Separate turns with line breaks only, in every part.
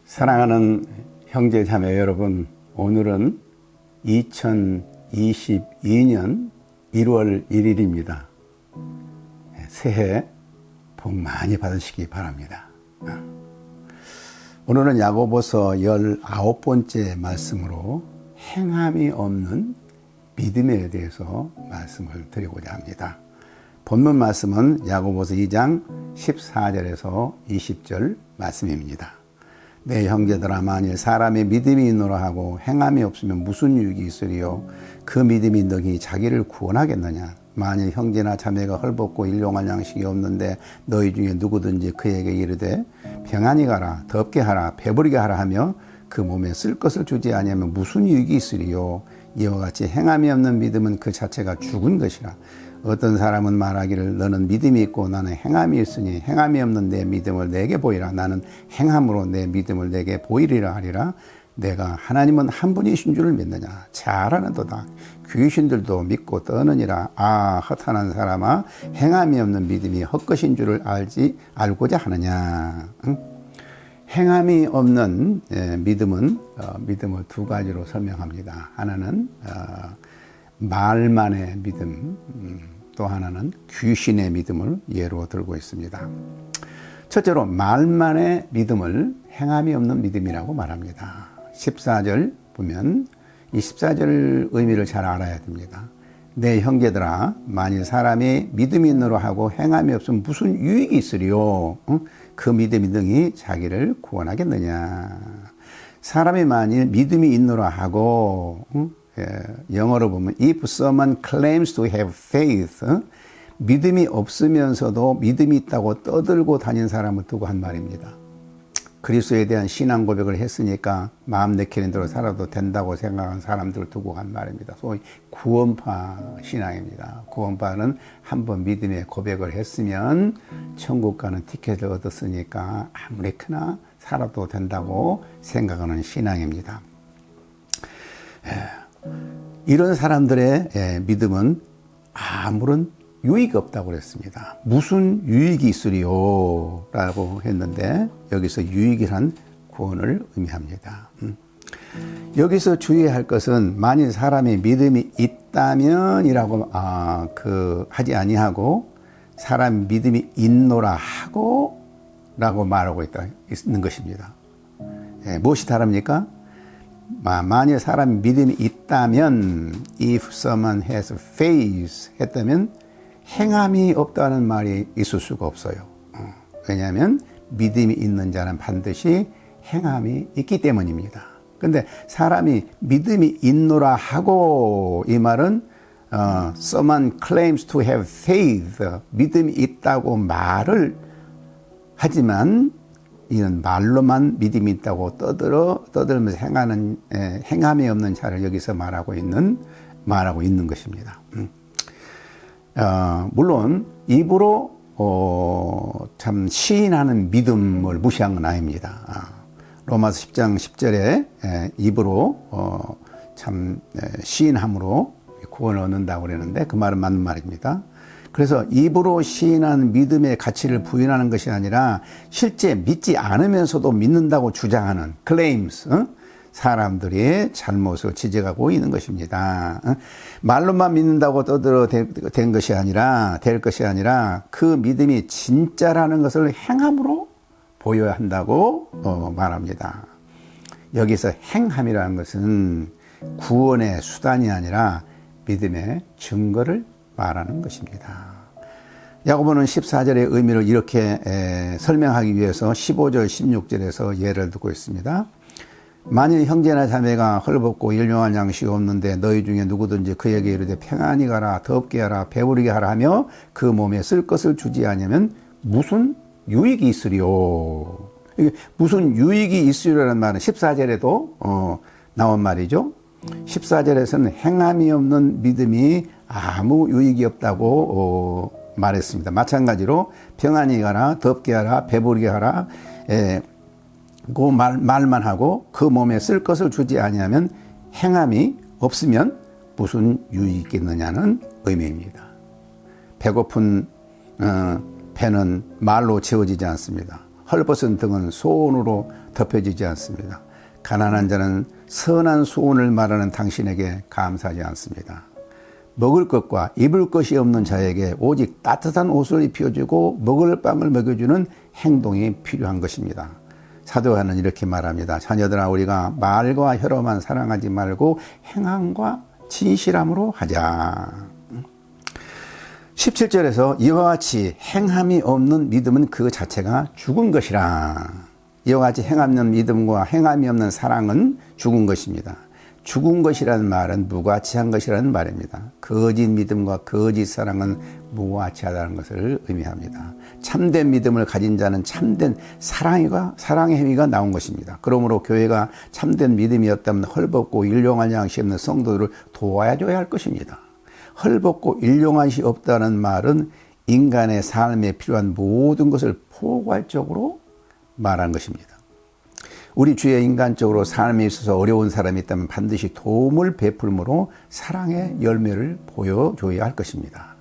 사랑하는 형제 자매 여러분, 오늘은 2022년 1월 1일입니다. 새해 복 많이 받으시기 바랍니다. 오늘은 야고보서 19번째 말씀으로 행함이 없는 믿음에 대해서 말씀을 드리고자 합니다. 본문 말씀은 야고보서 2장 14절에서 20절 말씀입니다. 내 형제들아, 만일 사람의 믿음이 있노라 하고 행함이 없으면 무슨 유익이 있으리요? 그 믿음이 너희 자기를 구원하겠느냐? 만일 형제나 자매가 헐벗고 일용할 양식이 없는데 너희 중에 누구든지 그에게 이르되 평안히 가라, 덥게 하라, 배부르게 하라 하며 그 몸에 쓸 것을 주지 아니하면 무슨 유익이 있으리요? 이와 같이 행함이 없는 믿음은 그 자체가 죽은 것이라. 어떤 사람은 말하기를 너는 믿음이 있고 나는 행함이 있으니 행함이 없는 내 믿음을 내게 보이라. 나는 행함으로 내 믿음을 내게 보이리라 하리라. 내가 하나님은 한 분이신 줄을 믿느냐? 잘 아는도다. 귀신들도 믿고 떠느니라. 아, 허탄한 사람아, 행함이 없는 믿음이 헛것인 줄을 알고자 하느냐? 행함이 없는 믿음은 믿음을 두 가지로 설명합니다. 하나는 말만의 믿음, 또 하나는 귀신의 믿음을 예로 들고 있습니다. 첫째로 말만의 믿음을 행함이 없는 믿음이라고 말합니다. 14절 보면 이 14절 의미를 잘 알아야 됩니다. 내 형제들아, 만일 사람이 믿음이 있노라 하고 행함이 없으면 무슨 유익이 있으리요? 그 믿음이 능히 자기를 구원하겠느냐? 사람이 만일 믿음이 있노라 하고 영어로 보면 if someone claims to have faith, 믿음이 없으면서도 믿음이 있다고 떠들고 다닌 사람을 두고 한 말입니다. 그리스도에 대한 신앙 고백을 했으니까 마음 내키는 대로 살아도 된다고 생각한 사람들을 두고 한 말입니다. 소위 구원파 신앙입니다. 구원파는 한번 믿음의 고백을 했으면 천국 가는 티켓을 얻었으니까 아무렇게나 살아도 된다고 생각하는 신앙입니다. 이런 사람들의 믿음은 아무런 유익이 없다고 그랬습니다. 무슨 유익이 있으리요? 라고 했는데 여기서 유익이란 구원을 의미합니다. 여기서 주의할 것은 만일 사람이 믿음이 있다면이라고 하지 아니하고 사람 믿음이 있노라 하고 라고 말하고 있는 것입니다. 무엇이 다릅니까? 만일 사람이 믿음이 있다면 if someone has faith 했다면 행함이 없다는 말이 있을 수가 없어요. 왜냐하면 믿음이 있는 자는 반드시 행함이 있기 때문입니다. 그런데 사람이 믿음이 있노라 하고 이 말은 someone claims to have faith, 믿음이 있다고 말을 하지만 이는 말로만 믿음이 있다고 떠들면서 행하는 행함이 없는 자를 여기서 말하고 있는 것입니다. 물론 입으로 참 시인하는 믿음을 무시한 건 아닙니다. 로마서 10장 10절에 입으로 참 시인함으로 구원을 얻는다고 그러는데 그 말은 맞는 말입니다. 그래서 입으로 시인한 믿음의 가치를 부인하는 것이 아니라 실제 믿지 않으면서도 믿는다고 주장하는 claims, 사람들의 잘못을 지적하고 있는 것입니다. 말로만 믿는다고 될 것이 아니라 그 믿음이 진짜라는 것을 행함으로 보여야 한다고 말합니다. 여기서 행함이라는 것은 구원의 수단이 아니라 믿음의 증거를 말하는 것입니다. 야고보는 14절의 의미를 이렇게 설명하기 위해서 15절, 16절에서 예를 들고 있습니다. 만일 형제나 자매가 헐벗고 일용할 양식이 없는데 너희 중에 누구든지 그에게 이르되 평안히 가라, 덥게 하라, 배부르게 하라 하며 그 몸에 쓸 것을 주지 아니하면 무슨 유익이 있으리요? 무슨 유익이 있으리라는 말은 14절에도 나온 말이죠. 14절에서는 행함이 없는 믿음이 아무 유익이 없다고 말했습니다. 마찬가지로 평안히 가라, 덥게 하라, 배부르게 하라, 그 말만 하고 그 몸에 쓸 것을 주지 아니하면 행함이 없으면 무슨 유익이 있겠느냐는 의미입니다. 배고픈 배는 말로 채워지지 않습니다. 헐벗은 등은 소원으로 덮여지지 않습니다. 가난한 자는 선한 소원을 말하는 당신에게 감사하지 않습니다. 먹을 것과 입을 것이 없는 자에게 오직 따뜻한 옷을 입혀주고 먹을 빵을 먹여주는 행동이 필요한 것입니다. 사도 요한은 이렇게 말합니다. 자녀들아, 우리가 말과 혀로만 사랑하지 말고 행함과 진실함으로 하자. 17절에서 이와 같이 행함이 없는 믿음은 그 자체가 죽은 것이라. 이와 같이 행함이 없는 믿음과 행함이 없는 사랑은 죽은 것입니다. 죽은 것이라는 말은 무가치한 것이라는 말입니다. 거짓 믿음과 거짓 사랑은 무가치하다는 것을 의미합니다. 참된 믿음을 가진 자는 참된 사랑의 행위가 나온 것입니다. 그러므로 교회가 참된 믿음이 없다면 헐벗고 일용할 양식 없는 성도들을 도와줘야 할 것입니다. 헐벗고 일용할 시 없다는 말은 인간의 삶에 필요한 모든 것을 포괄적으로 말한 것입니다. 우리 주위에 인간적으로 삶에 있어서 어려운 사람이 있다면 반드시 도움을 베풀므로 사랑의 열매를 보여줘야 할 것입니다.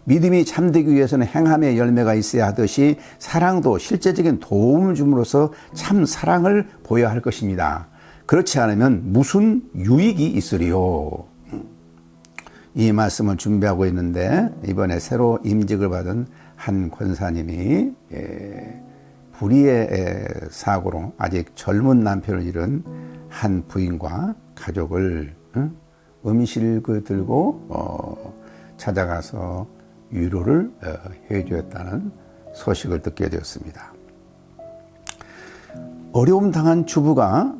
믿음이 참되기 위해서는 행함의 열매가 있어야 하듯이 사랑도 실제적인 도움을 줌으로써 참 사랑을 보여야 할 것입니다. 그렇지 않으면 무슨 유익이 있으리요? 이 말씀을 준비하고 있는데 이번에 새로 임직을 받은 한 권사님이 불의의 사고로 아직 젊은 남편을 잃은 한 부인과 가족을 음식을 들고 찾아가서 위로를 해주었다는 소식을 듣게 되었습니다. 어려움 당한 주부가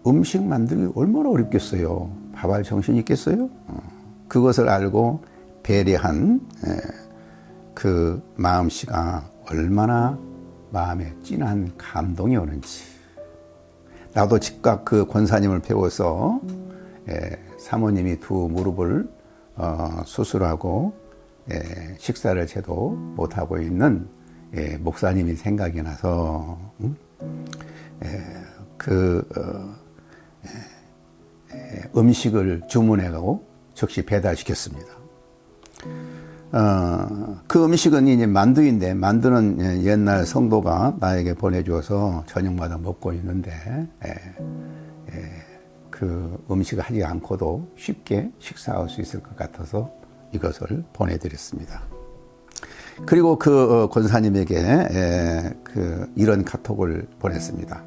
음식 만들기 얼마나 어렵겠어요. 밥할 정신이 있겠어요? 그것을 알고 배려한 그 마음씨가 얼마나 마음에 진한 감동이 오는지. 나도 즉각 그 권사님을 배워서 사모님이 두 무릎을 수술하고 식사를 제도 못하고 있는 목사님이 생각이 나서 음식을 주문해가고 즉시 배달시켰습니다. 그 음식은 이제 만두인데, 만두는 옛날 성도가 나에게 보내주어서 저녁마다 먹고 있는데, 그 음식을 하지 않고도 쉽게 식사할 수 있을 것 같아서 이것을 보내드렸습니다. 그리고 그 권사님에게 이런 카톡을 보냈습니다.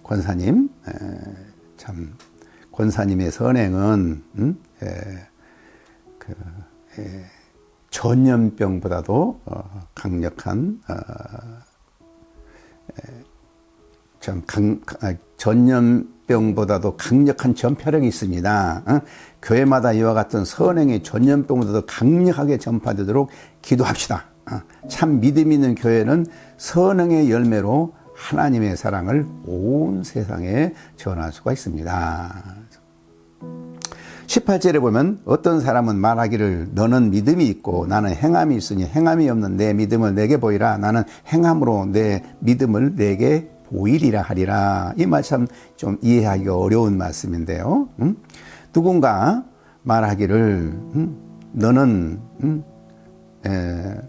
권사님, 참 권사님의 선행은 전염병보다도 강력한 전염병보다도 강력한 전파력이 있습니다. 교회마다 이와 같은 선행이 전염병보다도 강력하게 전파되도록 기도합시다. 참 믿음 있는 교회는 선행의 열매로 하나님의 사랑을 온 세상에 전할 수가 있습니다. 18절에 보면 어떤 사람은 말하기를 너는 믿음이 있고 나는 행함이 있으니 행함이 없는 내 믿음을 내게 보이라. 나는 행함으로 내 믿음을 내게 보이리라 하리라. 이 말 참 좀 이해하기가 어려운 말씀인데요. 누군가 말하기를 너는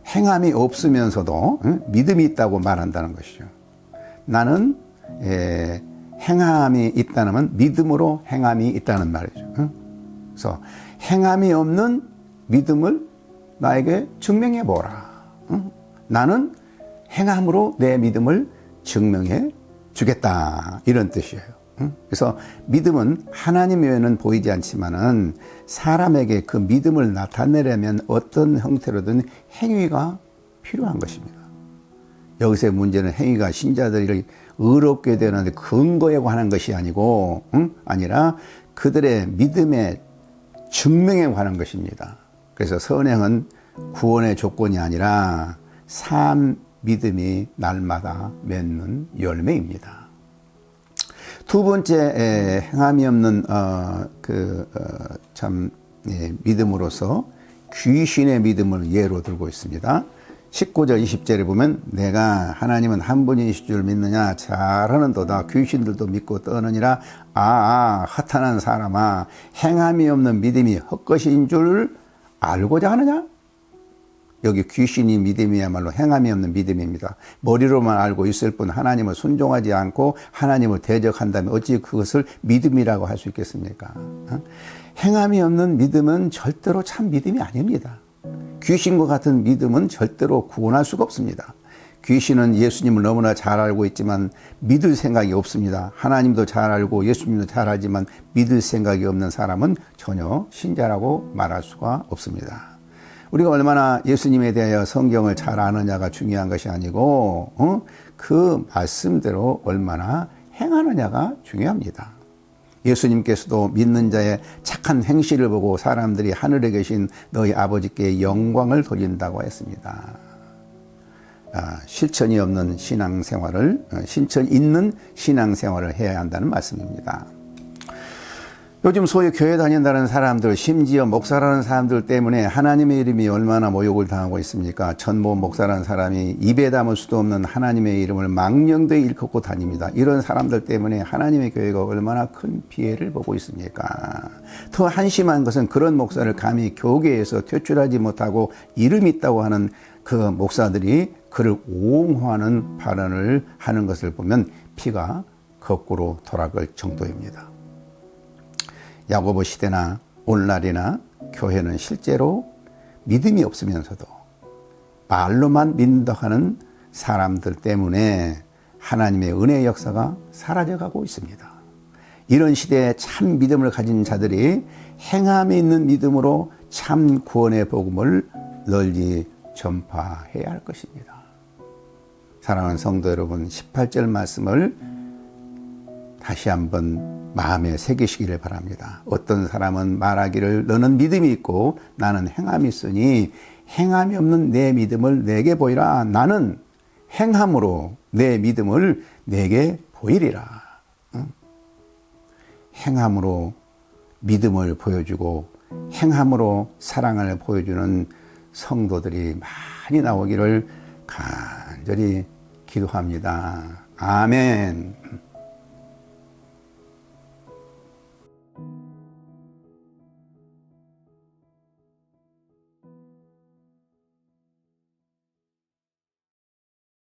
행함이 없으면서도 믿음이 있다고 말한다는 것이죠. 나는 행함이 있다는 믿음으로 행함이 있다는 말이죠. 그래서 행함이 없는 믿음을 나에게 증명해 보라. 나는 행함으로 내 믿음을 증명해 주겠다. 이런 뜻이에요. 그래서 믿음은 하나님 외에는 보이지 않지만은 사람에게 그 믿음을 나타내려면 어떤 형태로든 행위가 필요한 것입니다. 여기서의 문제는 행위가 신자들이 의롭게 되는 근거에 관한 것이 아니고 아니라 그들의 믿음의 증명에 관한 것입니다. 그래서 선행은 구원의 조건이 아니라 삶 믿음이 날마다 맺는 열매입니다. 두 번째 행함이 없는 믿음으로서 귀신의 믿음을 예로 들고 있습니다. 19절 20절에 보면 내가 하나님은 한 분이실 줄 믿느냐 잘하는도다 귀신들도 믿고 떠느니라. 허탄한 사람아 행함이 없는 믿음이 헛것인 줄 알고자 하느냐. 여기 귀신이 믿음이야말로 행함이 없는 믿음입니다. 머리로만 알고 있을 뿐 하나님을 순종하지 않고 하나님을 대적한다면 어찌 그것을 믿음이라고 할 수 있겠습니까? 행함이 없는 믿음은 절대로 참 믿음이 아닙니다. 귀신과 같은 믿음은 절대로 구원할 수가 없습니다. 귀신은 예수님을 너무나 잘 알고 있지만 믿을 생각이 없습니다. 하나님도 잘 알고 예수님도 잘 알지만 믿을 생각이 없는 사람은 전혀 신자라고 말할 수가 없습니다. 우리가 얼마나 예수님에 대하여 성경을 잘 아느냐가 중요한 것이 아니고 그 말씀대로 얼마나 행하느냐가 중요합니다. 예수님께서도 믿는 자의 착한 행실을 보고 사람들이 하늘에 계신 너희 아버지께 영광을 돌린다고 했습니다. 실천이 없는 신앙생활을, 실천 있는 신앙생활을 해야 한다는 말씀입니다. 요즘 소위 교회 다닌다는 사람들, 심지어 목사라는 사람들 때문에 하나님의 이름이 얼마나 모욕을 당하고 있습니까? 전모 목사라는 사람이 입에 담을 수도 없는 하나님의 이름을 망령되이 일컫고 다닙니다. 이런 사람들 때문에 하나님의 교회가 얼마나 큰 피해를 보고 있습니까? 더 한심한 것은 그런 목사를 감히 교계에서 퇴출하지 못하고 이름 있다고 하는 그 목사들이 그를 옹호하는 발언을 하는 것을 보면 피가 거꾸로 돌아갈 정도입니다. 야고보 시대나 오늘날이나 교회는 실제로 믿음이 없으면서도 말로만 믿는다고 하는 사람들 때문에 하나님의 은혜의 역사가 사라져가고 있습니다. 이런 시대에 참 믿음을 가진 자들이 행함이 있는 믿음으로 참 구원의 복음을 널리 전파해야 할 것입니다. 사랑하는 성도 여러분, 18절 말씀을 다시 한번 마음에 새기시기를 바랍니다. 어떤 사람은 말하기를 너는 믿음이 있고 나는 행함이 있으니 행함이 없는 내 믿음을 내게 보이라. 나는 행함으로 내 믿음을 내게 보이리라. 행함으로 믿음을 보여주고 행함으로 사랑을 보여주는 성도들이 많이 나오기를 간절히 기도합니다. 아멘.